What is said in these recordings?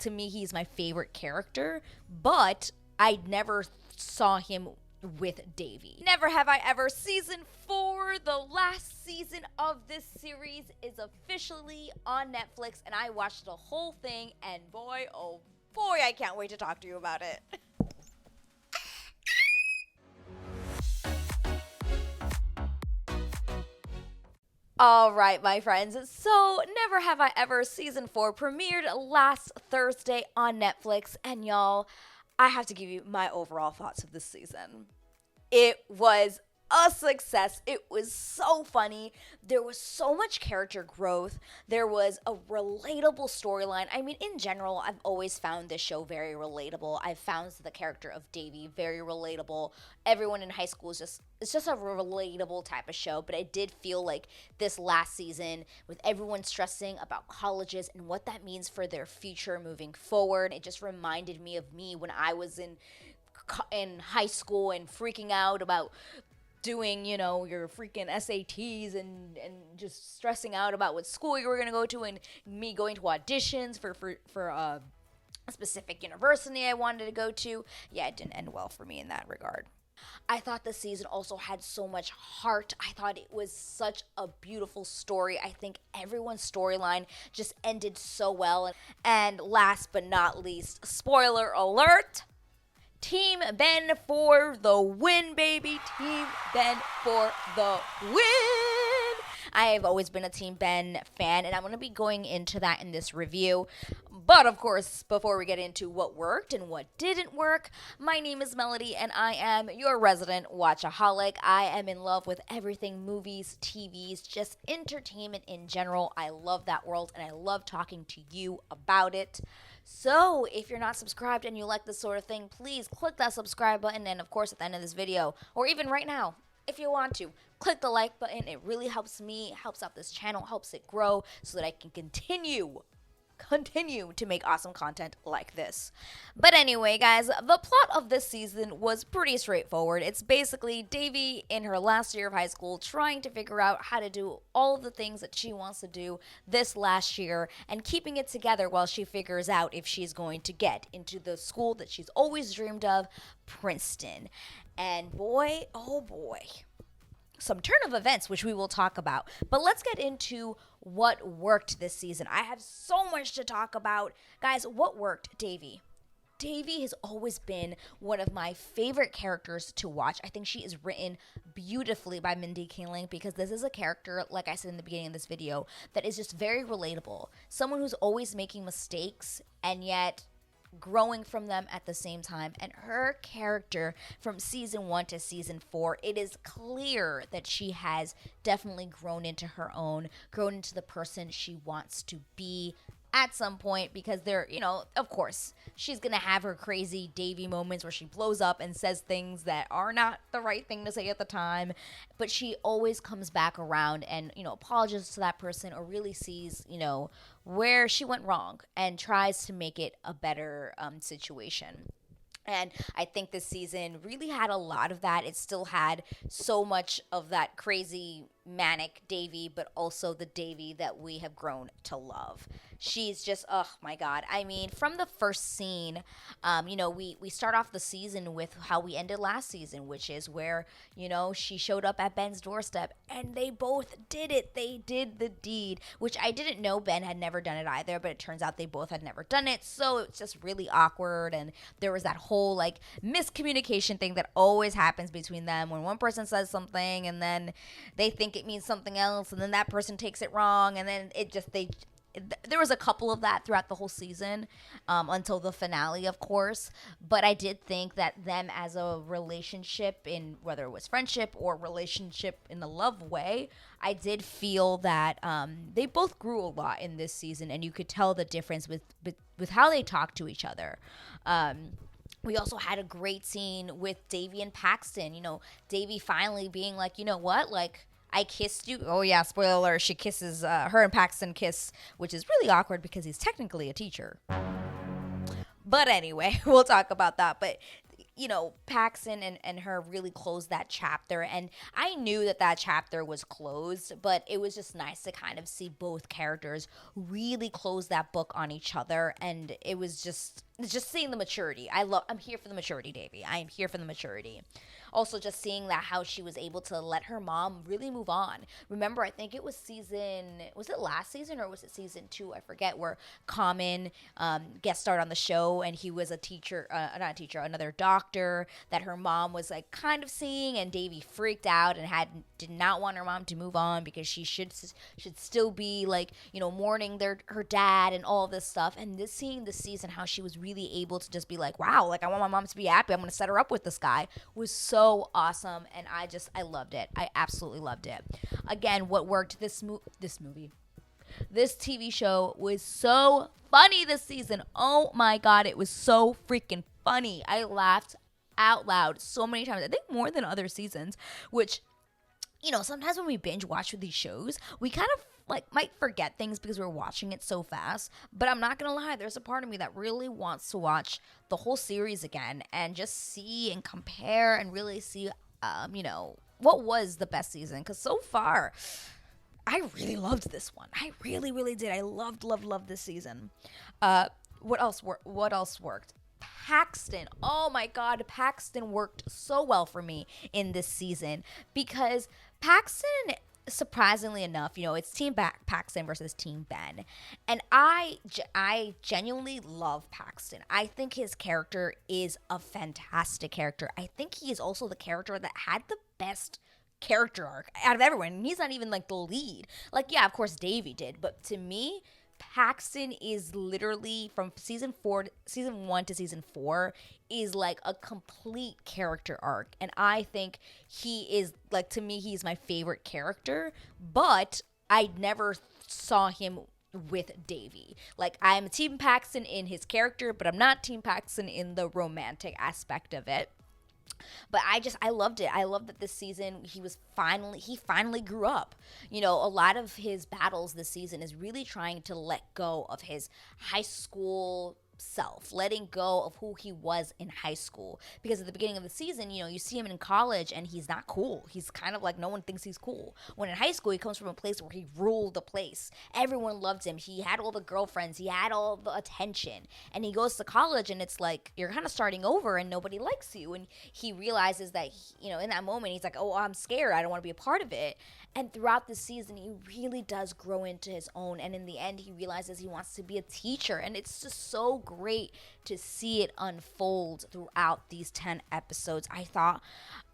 To me, he's my favorite character, but I never saw him with Devi. Never Have I Ever Season 4, the last season of this series, is officially on Netflix, and I watched the whole thing, and boy, oh boy, I can't wait to talk to you about it. All right, my friends. So, Never Have I Ever Season 4 premiered last Thursday on Netflix. And y'all, I have to give you my overall thoughts of this season. It was a success. It was so funny. There was so much character growth. There was a relatable storyline. I mean, in general, I've always found this show very relatable. I've found the character of Devi very relatable. Everyone in high school it's just a relatable type of show, but I did feel like this last season, with everyone stressing about colleges and what that means for their future moving forward, it just reminded me of me when I was in high school and freaking out about doing, your freaking SATs and just stressing out about what school you were going to go to, and me going to auditions for a specific university I wanted to go to. Yeah, it didn't end well for me in that regard. I thought the season also had so much heart. I thought it was such a beautiful story. I think everyone's storyline just ended so well. And last but not least, spoiler alert, Team Ben for the win, baby. Team Ben for the win. I have always been a Team Ben fan, and I'm going to be going into that in this review. But, of course, before we get into what worked and what didn't work, my name is Melody, and I am your resident Watchaholic. I am in love with everything movies, TVs, just entertainment in general. I love that world, and I love talking to you about it. So, if you're not subscribed and you like this sort of thing, please click that subscribe button, and, of course, at the end of this video, or even right now, if you want to, click the like button. It really helps me, helps out this channel, helps it grow so that I can continue to make awesome content like this. But anyway, guys, the plot of this season was pretty straightforward. It's basically Devi in her last year of high school trying to figure out how to do all of the things that she wants to do this last year and keeping it together while she figures out if she's going to get into the school that she's always dreamed of, Princeton. And boy, oh boy, some turn of events, which we will talk about. But let's get into what worked this season. I have so much to talk about. Guys, what worked? Devi. Devi has always been one of my favorite characters to watch. I think she is written beautifully by Mindy Kaling because this is a character, like I said in the beginning of this video, that is just very relatable. Someone who's always making mistakes and yet growing from them at the same time. And her character from season 1 to season 4, it is clear that she has definitely grown into her own, grown into the person she wants to be at some point, because there, of course, she's gonna have her crazy Devi moments where she blows up and says things that are not the right thing to say at the time, but she always comes back around and, apologizes to that person or really sees, where she went wrong and tries to make it a better situation. And I think this season really had a lot of that. It still had so much of that crazy, manic Devi, but also the Devi that we have grown to love. She's just, oh my God. I mean, from the first scene, we start off the season with how we ended last season, which is where, she showed up at Ben's doorstep and they both did it. They did the deed, which I didn't know Ben had never done it either, but it turns out they both had never done it. So it's just really awkward. And there was that whole miscommunication thing that always happens between them when one person says something and then they think it means something else and then that person takes it wrong, and then there was a couple of that throughout the whole season until the finale, of course. But I did think that them as a relationship, in whether it was friendship or relationship in a love way, I did feel that they both grew a lot in this season, and you could tell the difference with how they talk to each other. We also had a great scene with Devi and Paxton. Devi finally being like, you know what, I kissed you. Oh yeah, spoiler alert, she kisses, her and Paxton kiss, which is really awkward because he's technically a teacher. But anyway, we'll talk about that. But Paxton and her really closed that chapter. And I knew that chapter was closed, but it was just nice to kind of see both characters really close that book on each other. And it was just seeing the maturity. I'm here for the maturity, Davy. I am here for the maturity. Also, just seeing that how she was able to let her mom really move on. Remember, I think it was was it last season or was it season 2? I forget, where Common guest starred on the show, and he was a teacher, not a teacher, another doctor that her mom was like kind of seeing, and Davy freaked out and did not want her mom to move on because she should still be like, mourning her dad and all this stuff. And seeing this season how she was really able to just be like, wow, like I want my mom to be happy, I'm gonna set her up with this guy, was so awesome. And I loved it. I absolutely loved it. Again, what worked, this TV show was so funny this season. Oh my god, it was so freaking funny. I laughed out loud so many times. I think more than other seasons, which sometimes when we binge watch with these shows, we kind of like might forget things because we're watching it so fast. But I'm not gonna lie, there's a part of me that really wants to watch the whole series again and just see and compare and really see what was the best season. Because so far, I really loved this one. I really, really did. I loved this season. What else worked? Paxton. Oh my god, Paxton worked so well for me in this season because Paxton, surprisingly enough, it's Team Paxton versus Team Ben. And I genuinely love Paxton. I think his character is a fantastic character. I think he is also the character that had the best character arc out of everyone. And he's not even like the lead. Like, yeah, of course Devi did, but to me, Paxton is literally from season 1 to season 4 is like a complete character arc. And I think he is like, to me, he's my favorite character, but I never saw him with Devi. Like, I'm Team Paxton in his character, but I'm not Team Paxton in the romantic aspect of it. But I loved it. I loved that this season he finally grew up. A lot of his battles this season is really trying to let go of his high school self, letting go of who he was in high school. Because at the beginning of the season, you see him in college and he's not cool. He's kind of like, no one thinks he's cool. When in high school, he comes from a place where he ruled the place. Everyone loved him. He had all the girlfriends. He had all the attention. And he goes to college and it's like, you're kind of starting over and nobody likes you. And he realizes that, in that moment, he's like, oh, I'm scared. I don't want to be a part of it. And throughout the season, he really does grow into his own. And in the end, he realizes he wants to be a teacher. And it's just so great to see it unfold throughout these 10 episodes.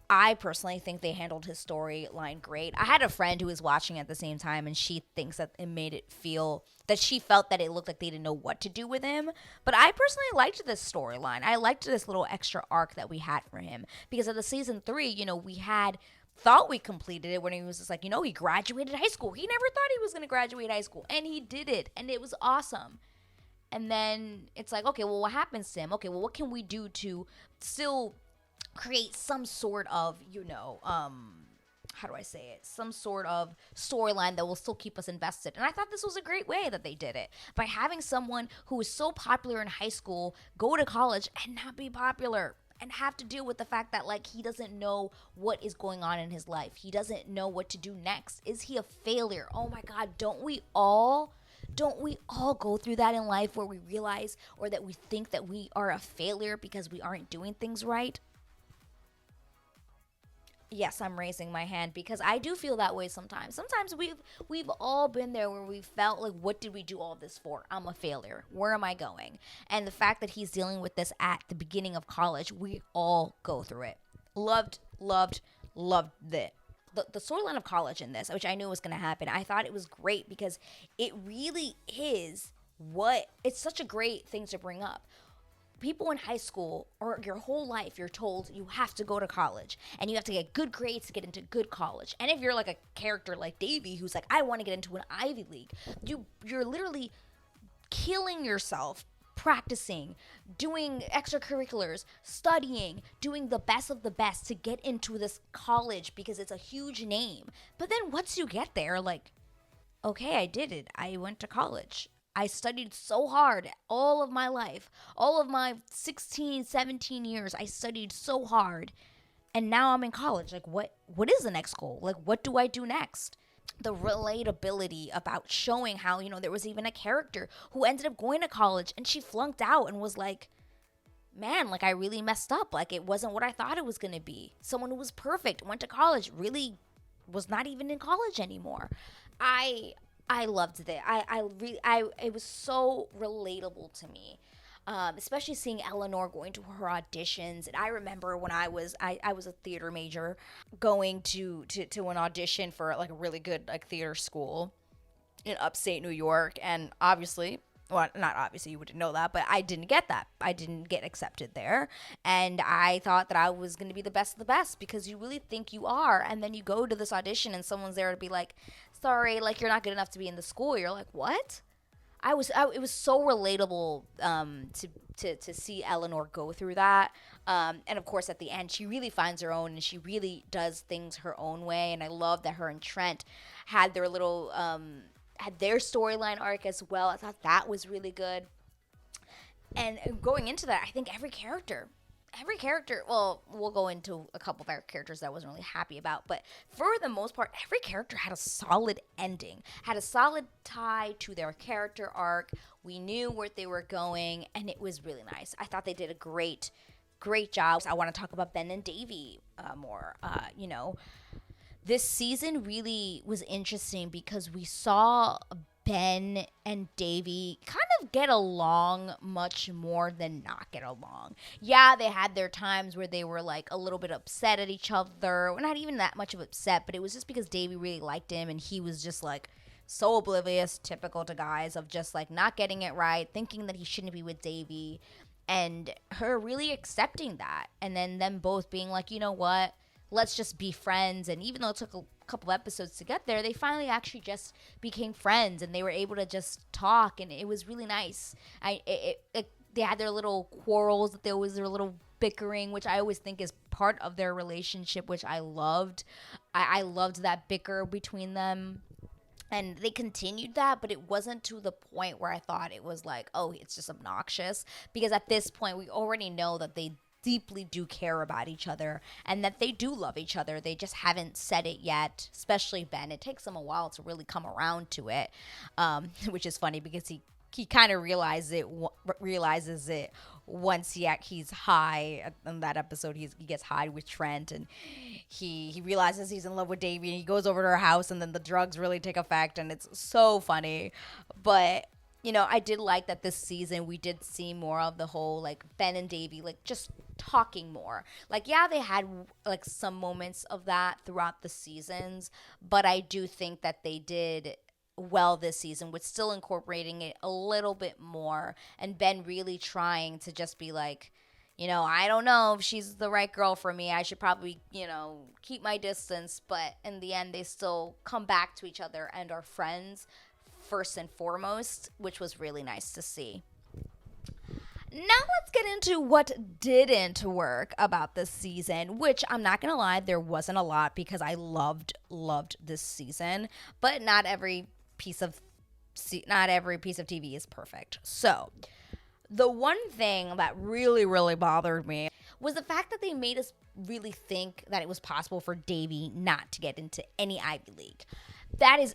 I personally think they handled his storyline great. I had a friend who was watching at the same time, and she thinks that it made it feel that she felt that it looked like they didn't know what to do with him. But I personally liked this storyline. I liked this little extra arc that we had for him. Because of the season 3, we thought we completed it when he was just like, he graduated high school. He never thought he was going to graduate high school, and he did it, and it was awesome. And then it's like, okay, well, what happens to him? Okay, well, what can we do to still create some sort of, how do I say it? Some sort of storyline that will still keep us invested. And I thought this was a great way that they did it. By having someone who was so popular in high school go to college and not be popular. And have to deal with the fact that, like, he doesn't know what is going on in his life. He doesn't know what to do next. Is he a failure? Oh my God, don't we all go through that in life where we realize or that we think that we are a failure because we aren't doing things right? Yes, I'm raising my hand because I do feel that way sometimes. Sometimes we've all been there where we felt like, what did we do all this for? I'm a failure. Where am I going? And the fact that he's dealing with this at the beginning of college, we all go through it. Loved it. The storyline of college in this, which I knew was going to happen, I thought it was great because it really is it's such a great thing to bring up. People in high school or your whole life, you're told you have to go to college and you have to get good grades to get into good college. And if you're like a character like Devi, who's like, I want to get into an Ivy League, you're literally killing yourself practicing, doing extracurriculars, studying, doing the best of the best to get into this college because it's a huge name. But then once you get there, like, okay, I did it. I went to college. I studied so hard all of my life, all of my 16, 17 years. I studied so hard. And now I'm in college. Like, what is the next goal? Like, what do I do next? The relatability about showing how, there was even a character who ended up going to college and she flunked out and was like, man, like, I really messed up. Like, it wasn't what I thought it was going to be. Someone who was perfect, went to college, really was not even in college anymore. I loved it. It was so relatable to me. Especially seeing Eleanor going to her auditions. And I remember when I was a theater major, going to an audition for like a really good like theater school in upstate New York. And obviously, well, not obviously, you wouldn't know that, but I didn't get that. I didn't get accepted there. And I thought that I was going to be the best of the best, because you really think you are. And then you go to this audition and someone's there to be like, sorry, like, you're not good enough to be in the school. You're like, what? It was so relatable to see Eleanor go through that. And of course, at the end, she really finds her own and she really does things her own way. And I love that her and Trent had their little, had their storyline arc as well. I thought that was really good. And going into that, I think every character, well, we'll go into a couple of our characters that I wasn't really happy about, but for the most part, every character had a solid ending, had a solid tie to their character arc. We knew where they were going, and it was really nice. I thought they did a great job. I want to talk about Ben and Devi more. This season really was interesting because we saw Ben and Devi kind of get along much more than not get along. Yeah, they had their times where they were like a little bit upset at each other. Well, not even that much of upset, but it was just because Devi really liked him and he was just like so oblivious, typical to guys, of just like not getting it right, thinking that he shouldn't be with Devi, and her really accepting that. And then them both being like, you know what? Let's just be friends. And even though it took a couple episodes to get there, they finally actually just became friends and they were able to just talk, and it was really nice. They had their little quarrels, that there was their little bickering, which I always think is part of their relationship, which I loved. I loved that bicker between them. And they continued that, but it wasn't to the point where I thought it was like, oh, it's just obnoxious. Because at this point, we already know that they deeply do care about each other and that they do love each other. They just haven't said it yet, especially Ben. It takes him a while to really come around to it, which is funny because he kind of realizes it once he's high. In that episode, he gets high with Trent, and he realizes he's in love with Devi, and he goes over to her house, and then the drugs really take effect, and it's so funny. But I did like that this season we did see more of the whole, like, Ben and Devi, like, just talking more. Like, yeah, they had, like, some moments of that throughout the seasons, but I do think that they did well this season with still incorporating it a little bit more, and Ben really trying to just be like, I don't know if she's the right girl for me. I should probably, keep my distance. But in the end, they still come back to each other and are friends first and foremost, which was really nice to see. Now let's get into what didn't work about this season, which I'm not going to lie, there wasn't a lot because I loved this season, but not every piece of TV is perfect. So, the one thing that really, really bothered me was the fact that they made us really think that it was possible for Devi not to get into any Ivy League. That is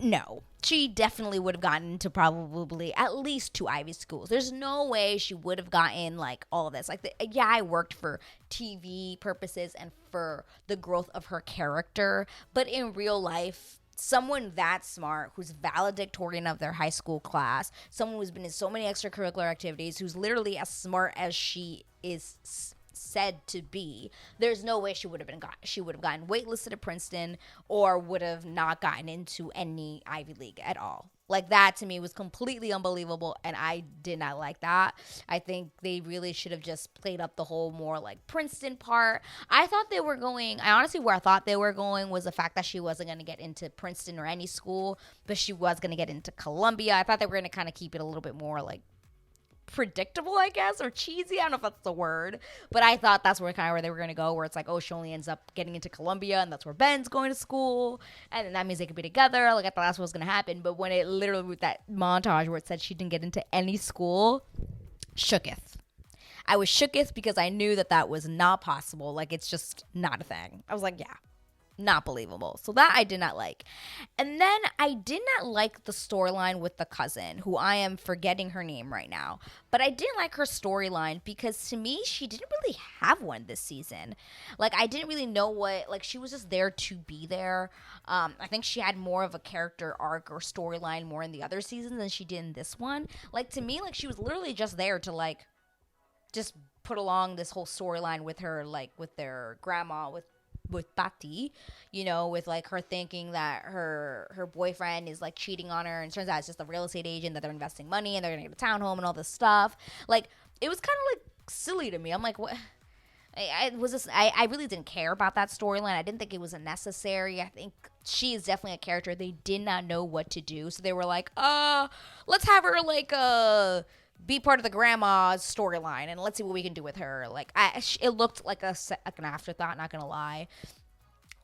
no. She definitely would have gotten into probably at least 2 Ivy schools. There's no way she would have gotten, like, all of this. Like, I worked for TV purposes and for the growth of her character, but in real life, someone that smart, who's valedictorian of their high school class, someone who's been in so many extracurricular activities, who's literally as smart as she is said to be, there's no way she would have gotten waitlisted at Princeton or would have not gotten into any Ivy League at all. Like, that to me was completely unbelievable, and I did not like that. I think they really should have just played up the whole more like Princeton part. I thought they were going, I honestly, where I thought they were going was the fact that she wasn't going to get into Princeton or any school, but she was going to get into Columbia. I thought they were going to kind of keep it a little bit more like predictable, I guess, or cheesy. I don't know if that's the word, but I thought that's where they were going to go, where it's like, oh, she only ends up getting into Columbia, and that's where Ben's going to school, and then that means they could be together. Like, I thought that's what was going to happen, but when it literally, with that montage where it said she didn't get into any school, shooketh. I was shooketh because I knew that was not possible. Like, it's just not a thing. I was like, yeah. Not believable. So that I did not like. And then I did not like the storyline with the cousin, who I am forgetting her name right now. But I didn't like her storyline because to me, she didn't really have one this season. Like, I didn't really know she was just there to be there. I think she had more of a character arc or storyline more in the other seasons than she did in this one. Like, to me, she was literally just there to, just put along this whole storyline with her, with their grandma, with Patti, with her thinking that her boyfriend is cheating on her, and it turns out it's just a real estate agent, that they're investing money and they're gonna get a townhome and all this stuff. It was kind of silly to me. I'm like, what? I really didn't care about that storyline. I didn't think it was necessary. I think she is definitely a character they did not know what to do, so they were like, let's have her be part of the grandma's storyline, and let's see what we can do with her. It looked like an afterthought, not gonna lie.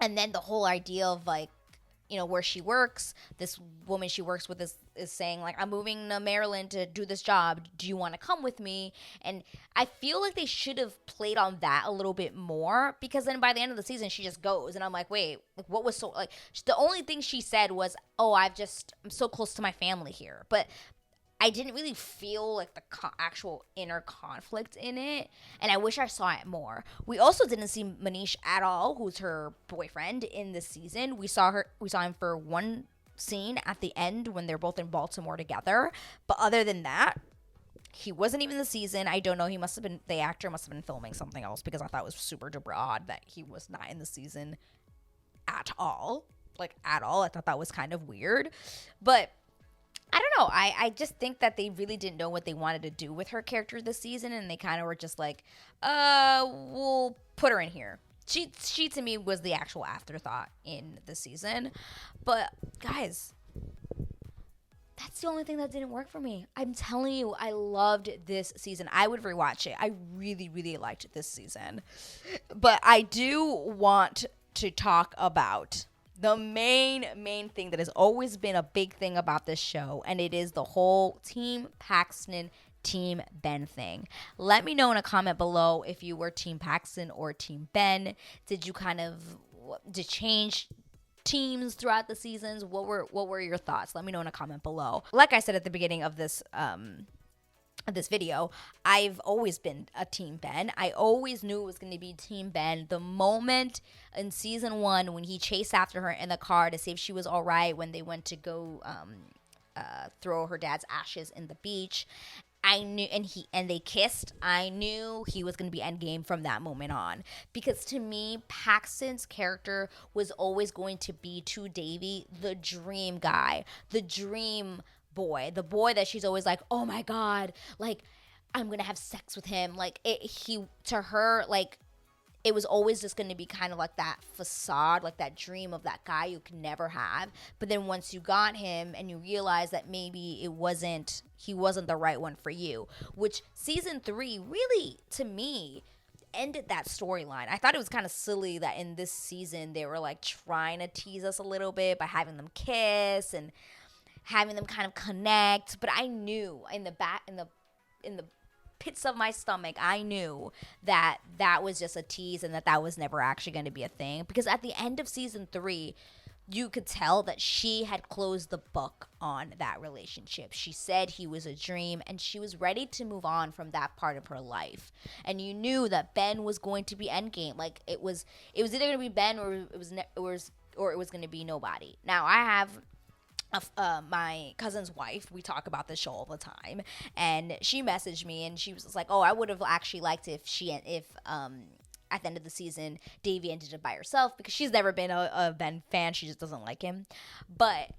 And then the whole idea of where she works, this woman she works with is saying I'm moving to Maryland to do this job. Do you want to come with me? And I feel like they should have played on that a little bit more, because then by the end of the season she just goes, and I'm like, wait, what was the only thing she said was, oh, I'm so close to my family here, but I didn't really feel the actual inner conflict in it, and I wish I saw it more. We also didn't see Manish at all, who's her boyfriend in this season. We saw him for one scene at the end when they're both in Baltimore together, but other than that, he wasn't even in the season. I don't know. The actor must have been filming something else, because I thought it was super duper odd that he was not in the season at all. At all. I thought that was kind of weird, but I don't know. I just think that they really didn't know what they wanted to do with her character this season, and they kind of were just we'll put her in here. She to me was the actual afterthought in the season. But guys, that's the only thing that didn't work for me. I'm telling you, I loved this season. I would rewatch it. I really, really liked this season. But I do want to talk about the main thing that has always been a big thing about this show, and it is the whole Team Paxton, Team Ben thing. Let me know in a comment below if you were Team Paxton or Team Ben. Did you change teams throughout the seasons? What were your thoughts? Let me know in a comment below. Like I said at the beginning of this video, I've always been a Team Ben. I always knew it was going to be Team Ben. The moment in season 1 when he chased after her in the car to see if she was all right when they went to go throw her dad's ashes in the beach, I knew, and they kissed, I knew he was going to be endgame from that moment on. Because to me, Paxton's character was always going to be, to Devi, the dream guy, the dream boy, the boy that she's always like, oh my god, I'm gonna have sex with him. To her, it was always just gonna be kind of that facade, that dream of that guy you can never have. But then once you got him and you realize that maybe he wasn't the right one for you, which season 3 really, to me, ended that storyline. I thought it was kind of silly that in this season they were trying to tease us a little bit by having them kiss and having them kind of connect, but I knew in the pits of my stomach, I knew that was just a tease, and that was never actually going to be a thing. Because at the end of season 3, you could tell that she had closed the book on that relationship. She said he was a dream, and she was ready to move on from that part of her life. And you knew that Ben was going to be endgame. It was either going to be Ben or it was going to be nobody. Now I have my cousin's wife, we talk about this show all the time, and she messaged me and she was just like, oh, I would have actually liked if at the end of the season Devi ended up by herself, because she's never been a Ben fan. She just doesn't like him. But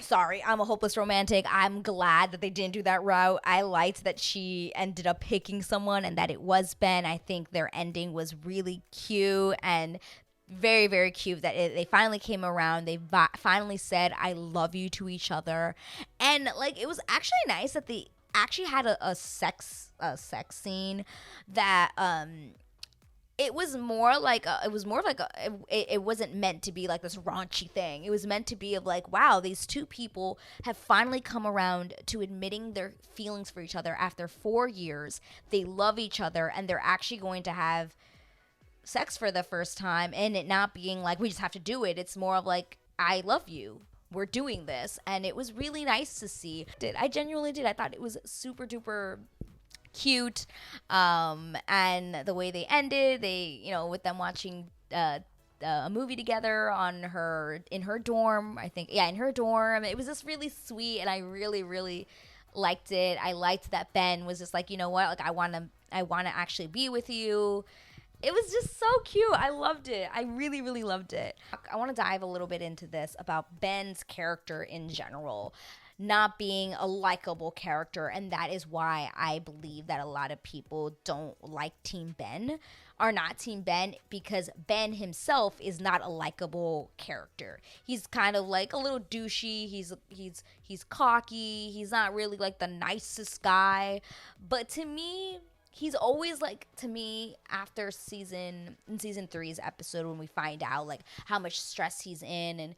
sorry, I'm a hopeless romantic. I'm glad that they didn't do that route. I liked that she ended up picking someone and that it was Ben. I think their ending was really cute, and very, very cute that they finally came around. They finally said I love you to each other, and like it was actually nice that they actually had a sex scene that it was more like it wasn't meant to be like this raunchy thing. It was meant to be of like, wow, these two people have finally come around to admitting their feelings for each other after 4 years. They love each other, and they're actually going to have sex for the first time, and it not being like we just have to do it. It's more of like, I love you, we're doing this. And it was really nice to see. I genuinely did. I thought it was super duper cute. And the way they ended, with them watching a movie together in her dorm, I think. Yeah, in her dorm. It was just really sweet, and I really, really liked it. I liked that Ben was just like, you know what, like I want to actually be with you. It was just so cute. I loved it. I really, really loved it. I want to dive a little bit into this about Ben's character in general not being a likable character, and that is why I believe that a lot of people don't like Team Ben, are not Team Ben, because Ben himself is not a likable character. He's kind of like a little douchey. He's cocky. He's not really like the nicest guy. But to me, he's always like, to me, after season 3's episode, when we find out like how much stress he's in and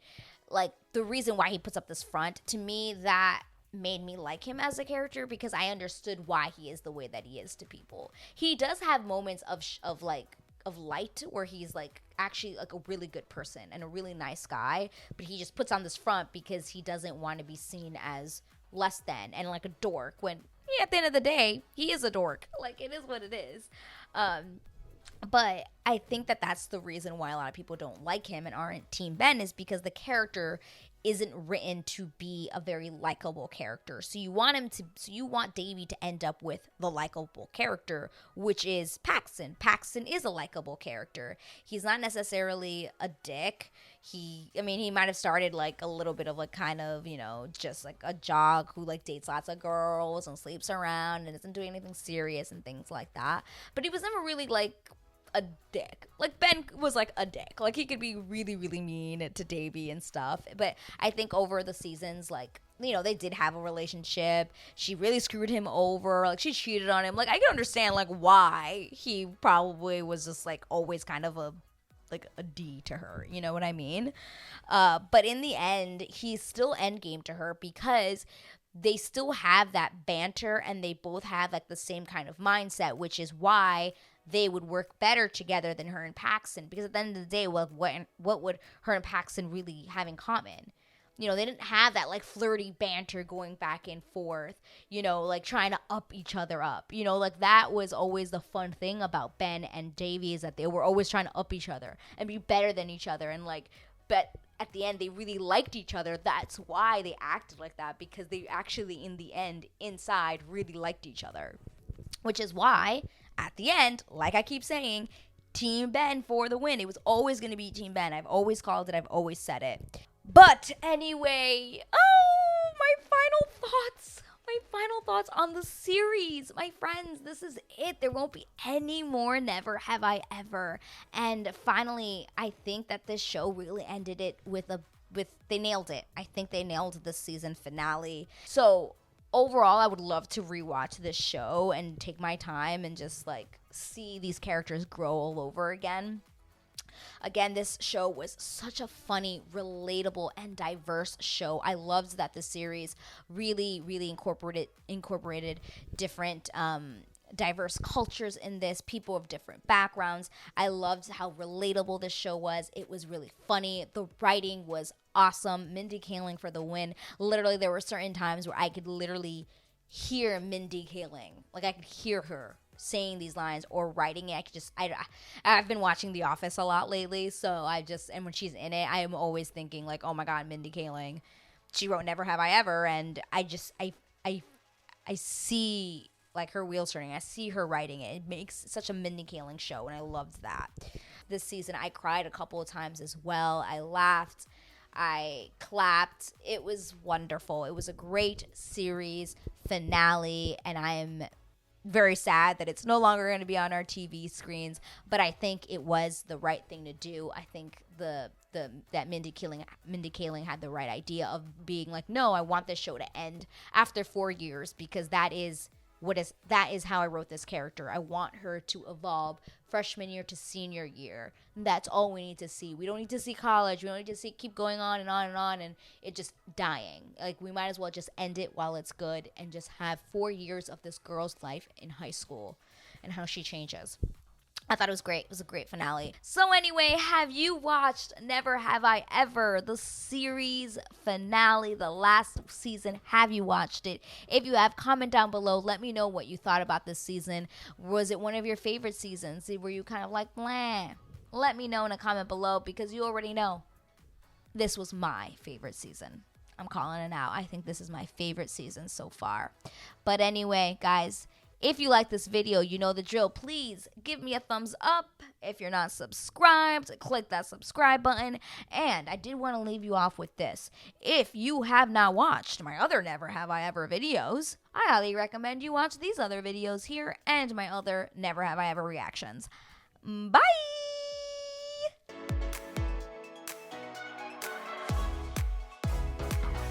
like the reason why he puts up this front, to me that made me like him as a character, because I understood why he is the way that he is to people. He does have moments of light where he's like actually like a really good person and a really nice guy, but he just puts on this front because he doesn't want to be seen as less than and like a dork, when at the end of the day he is a dork. Like, it is what it is. But I think that that's the reason why a lot of people don't like him and aren't Team Ben, is because the character isn't written to be a very likable character. So you want Devi to end up with the likable character, which is Paxton. Paxton is a likable character. He's not necessarily a dick. He might have started like a little bit of like kind of, just like a jock who like dates lots of girls and sleeps around and doesn't do anything serious and things like that. But he was never really like a dick. Like, Ben was like a dick. Like, he could be really, really mean to Devi and stuff. But I think over the seasons, like, they did have a relationship. She really screwed him over. Like, she cheated on him. Like, I can understand like why he probably was just like always kind of a D to her. You know what I mean? But in the end, he's still endgame to her because they still have that banter and they both have like the same kind of mindset, which is why they would work better together than her and Paxton. Because at the end of the day, what would her and Paxton really have in common? They didn't have that like flirty banter going back and forth, like trying to up each other up. Like that was always the fun thing about Ben and Devi, is that they were always trying to up each other and be better than each other. And like, but at the end, they really liked each other. That's why they acted like that, because they actually, in the end, inside, really liked each other. Which is why, at the end, like I keep saying, Team Ben for the win. It was always going to be Team Ben. I've always called it. I've always said it. But anyway, my final thoughts on the series. My friends, this is it. There won't be any more Never Have I Ever. And finally, I think that this show really ended it with they nailed it. I think they nailed the season finale. So overall, I would love to rewatch this show and take my time and just like see these characters grow all over again. Again, this show was such a funny, relatable, and diverse show. I loved that the series really, really incorporated different diverse cultures in this, people of different backgrounds. I loved how relatable this show was. It was really funny. The writing was awesome. Mindy Kaling for the win. Literally, there were certain times where I could literally hear Mindy Kaling. Like, I could hear her saying these lines or writing it. I've been watching The Office a lot lately, so and when she's in it, I am always thinking like, oh my God, Mindy Kaling, she wrote Never Have I Ever, and I see like her wheels turning. I see her writing it. It makes such a Mindy Kaling show, and I loved that. This season, I cried a couple of times as well. I laughed. I clapped. It was wonderful. It was a great series finale, and I am very sad that it's no longer going to be on our TV screens, but I think it was the right thing to do. I think that Mindy Kaling had the right idea of being like, no, I want this show to end after 4 years, because that is how I wrote this character. I want her to evolve freshman year to senior year. That's all we need to see. We don't need to see college. We don't need to see keep going on and on and on and it just dying. Like, we might as well just end it while it's good and just have 4 years of this girl's life in high school and how she changes. I thought it was great. It was a great finale. So anyway, have you watched Never Have I Ever, the series finale, the last season? Have you watched it? If you have, comment down below. Let me know what you thought about this season. Was it one of your favorite seasons? Were you kind of like, blah? Let me know in a comment below, because you already know this was my favorite season. I'm calling it out. I think this is my favorite season so far. But anyway, guys, if you like this video, you know the drill. Please give me a thumbs up. If you're not subscribed, click that subscribe button. And I did want to leave you off with this. If you have not watched my other Never Have I Ever videos, I highly recommend you watch these other videos here and my other Never Have I Ever reactions. Bye!